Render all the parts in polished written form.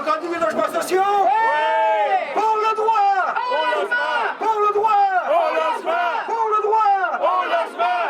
encore dit les logements sociaux? Oui! Pour le droit! Au logement! Pour le droit! Au logement! Pour le droit! Au logement!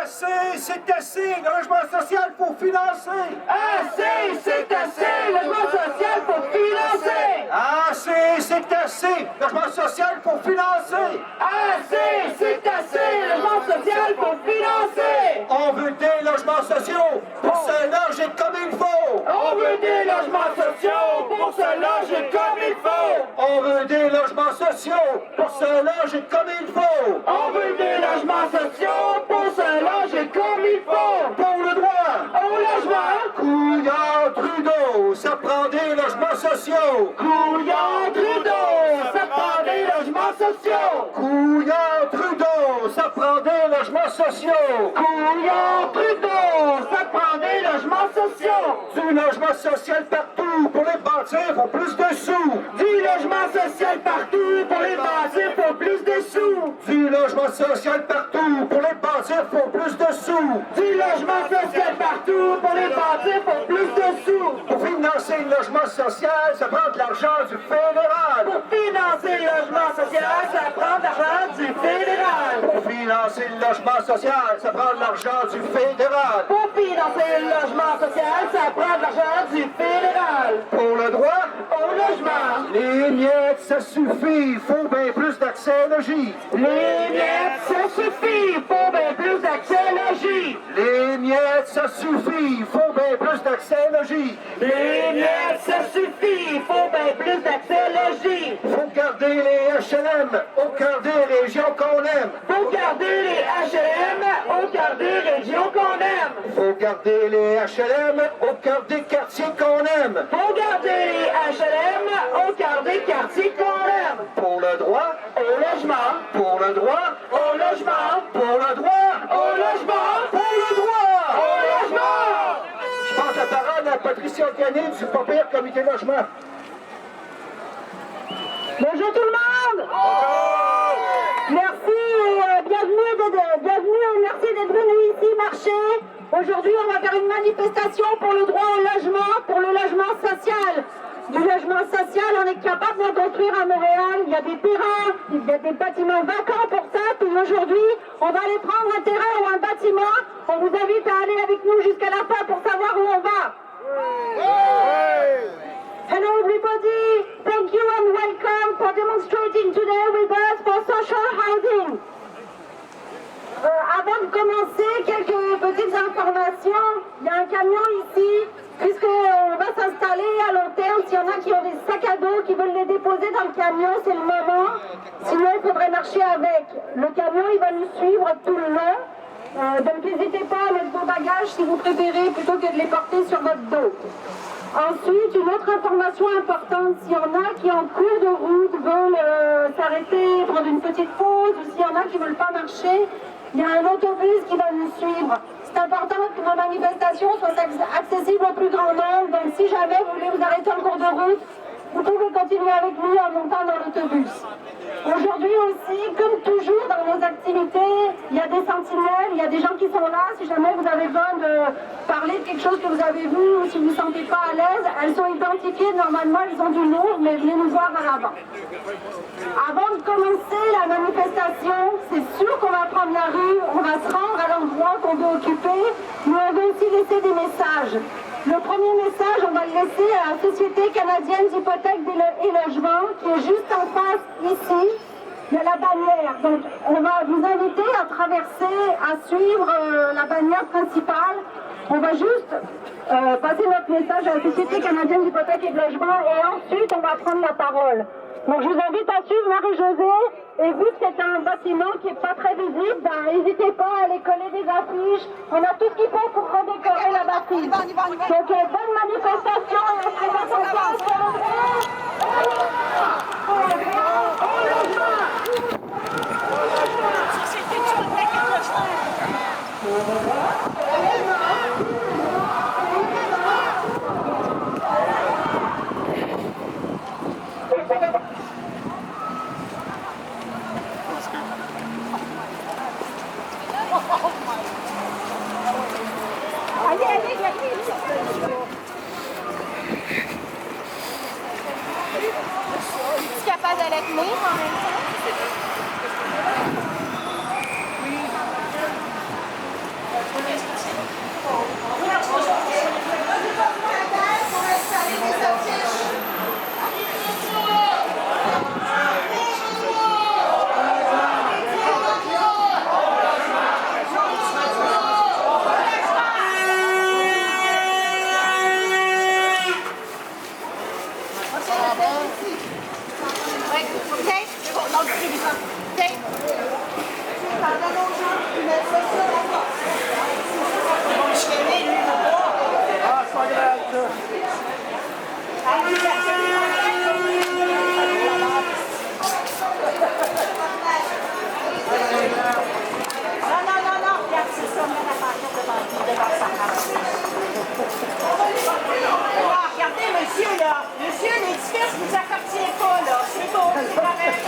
Assez, c'est assez! Le logement social pour financer! Assez, c'est assez! Le logement social pour financer! Assez, c'est assez! Logement social pour financer! Assez, c'est assez! Le logement social pour financer! On veut des logements sociaux pour se loger comme il faut! On veut des logements sociaux pour se loger comme il faut! On veut des logements sociaux pour se loger comme il faut! On veut des logements sociaux pour se loger comme il faut! Pour le droit! Au logement! Couillard Trudeau, ça prend des logements sociaux! Couillard Trudeau, ça prend des logements sociaux! Couillard Trudeau, ça prend des logements sociaux! Couillard Trudeau, ça prend des logements sociaux! Du logement social partout pour les bâtir pour plus de sous! Du logement social partout pour les bâtir pour plus de sous! Du logement social partout pour les bâtir pour plus de sous! Du logement social partout pour les bâtir pour plus de sous! Pour financer le logement social, ça prend de l'argent du fédéral! Pour financer le logement social, ça prend de l'argent du fédéral! Pour financer le logement social, ça prend de l'argent du fédéral! Pour financer le logement social, ça prend de l'argent du fédéral! Pour le droit, Au logement! les miettes, ça suffit, il faut bien plus d'accès logis! Les miettes, ça suffit! Faut bien plus d'accès logis! Les miettes, ça suffit, il faut bien plus d'accès logis! Les miettes, ça suffit! Faut bien plus d'accès logis! Faut garder les HLM au cœur des régions qu'on aime! Faut garder les HLM au cœur des régions qu'on aime! Faut garder les HLM au cœur des quartiers qu'on aime! Faut garder les HLM au cœur des quartiers qu'on aime! Pour le droit, Au logement! pour le droit, Au logement! pour le droit, Au logement! pour le droit! Au logement! Je passe la parole à Patricia Canet du Papier Comité Logement. Bonjour tout le monde. Merci et bienvenue et merci d'être venus ici marcher. Aujourd'hui, on va faire une manifestation pour le droit au logement, pour le logement social. Du logement social, on est capable d'en construire à Montréal. Il y a des terrains, il y a des bâtiments vacants pour ça. Puis aujourd'hui, on va aller prendre un terrain ou un bâtiment. On vous invite à aller avec nous jusqu'à la fin pour savoir où on va. Hello everybody, thank you and welcome for demonstrating today with us for social housing. Avant de commencer, quelques petites informations. Il y a un camion ici, puisqu'on va s'installer à long terme. S'il y en a qui ont des sacs à dos, qui veulent les déposer dans le camion, c'est le moment. Sinon, il faudrait marcher avec. Le camion, il va nous suivre tout le long. Donc n'hésitez pas à mettre vos bagages si vous préférez, plutôt que de les porter sur votre dos. Ensuite, une autre information importante, s'il y en a qui en cours de route veulent s'arrêter, prendre une petite pause, ou s'il y en a qui ne veulent pas marcher, il y a un autobus qui va nous suivre. C'est important que nos manifestations soient accessibles au plus grand nombre, donc si jamais vous voulez vous arrêter en cours de route, vous pouvez continuer avec nous en montant dans l'autobus. Aujourd'hui aussi, comme toujours dans nos activités, il y a des sentinelles, il y a des gens qui sont là. Si jamais vous avez besoin de parler de quelque chose que vous avez vu ou si vous ne vous sentez pas à l'aise, elles sont identifiées. Normalement, elles ont du lourd, mais venez nous voir à l'avant. Avant de commencer la manifestation, c'est sûr qu'on va prendre la rue, on va se rendre à l'endroit qu'on veut occuper, mais on veut aussi laisser des messages. Le premier message, on va le laisser à la Société canadienne d'hypothèques et logements, qui est juste en face, ici. Il y a la bannière. Donc, on va vous inviter à traverser, à suivre la bannière principale. On va juste passer notre message à la Société canadienne d'hypothèques et de logements, et ensuite, on va prendre la parole. Donc, je vous invite à suivre Marie-Josée. Et vu que c'est un bâtiment qui n'est pas très visible, n'hésitez pas à aller coller des affiches. On a tout ce qu'il faut pour redécorer la bâtisse. Donc, bonne manifestation et on se présente ensemble sur le droit. droit de le tenir en même temps? Regardez, monsieur, là. Monsieur, l'édifice ne vous appartient pas, là. C'est bon, c'est correct.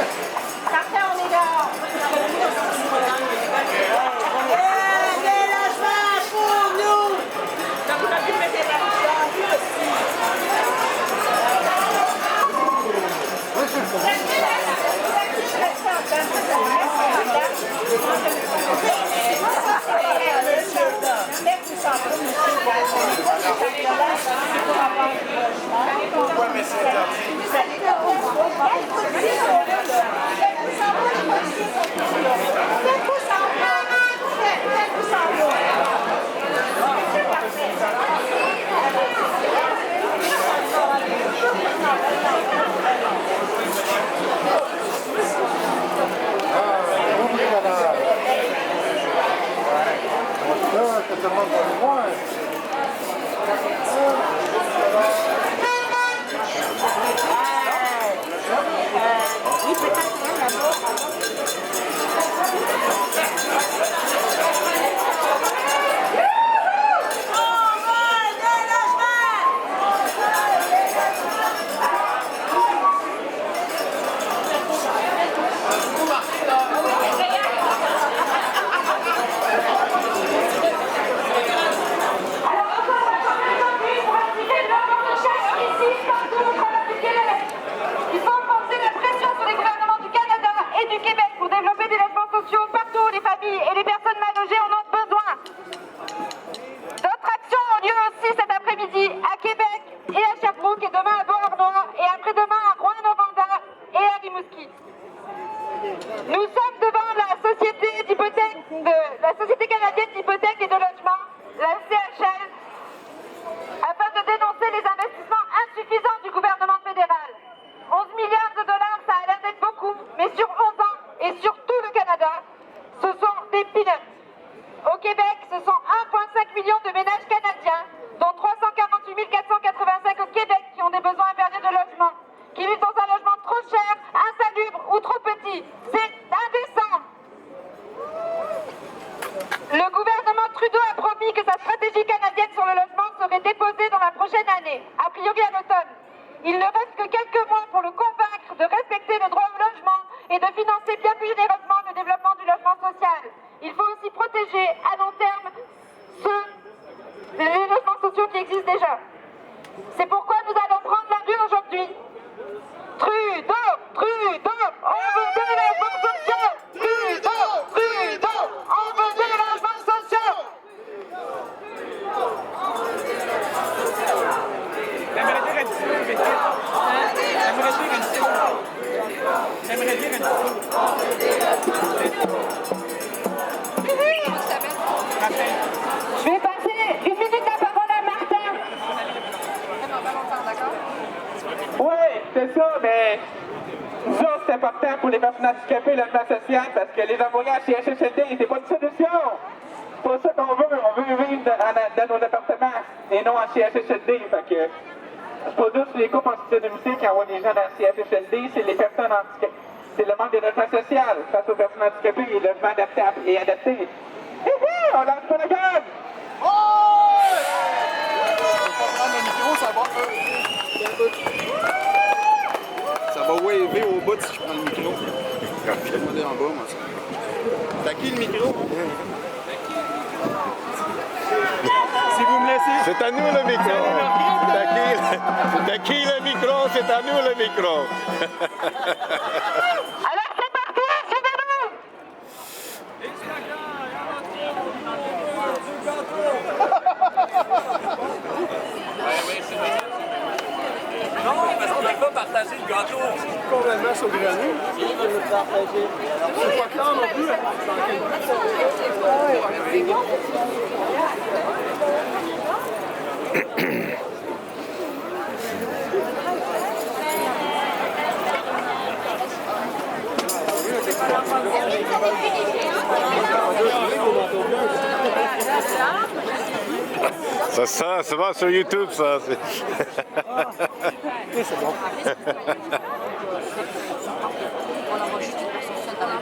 Parfait, on est dehors. Des logements pour nous. Pourquoi, mais c'est Je vais passer une minute la parole à Martin. Oui, c'est ça, mais nous autres, c'est important pour les personnes handicapées, le logement social, parce que les envoyer à CHSLD, c'est pas une solution. C'est pas ça qu'on veut. On veut vivre dans nos appartements et non en CHSLD. Fait que c'est pas juste les couples en situation qui envoient des gens dans le CHSLD, c'est les personnes handicapées. C'est le manque de logement social face aux personnes handicapées et logements adaptables et adaptés. On lance pas la gamme! Ça va waver au bout si je prends le micro. Je vais demander en bas, moi. T'as qui le micro? Si vous me laissez. C'est à nous le micro. C'est à qui le micro? C'est à nous le micro. Alors c'est parti, suivez-nous. Non, parce qu'on ne peut pas partager le gâteau. Complètement saugrenu. C'est pas clair non plus. Ça va sur YouTube, ça. C'est bon. On envoie juste une personne dans la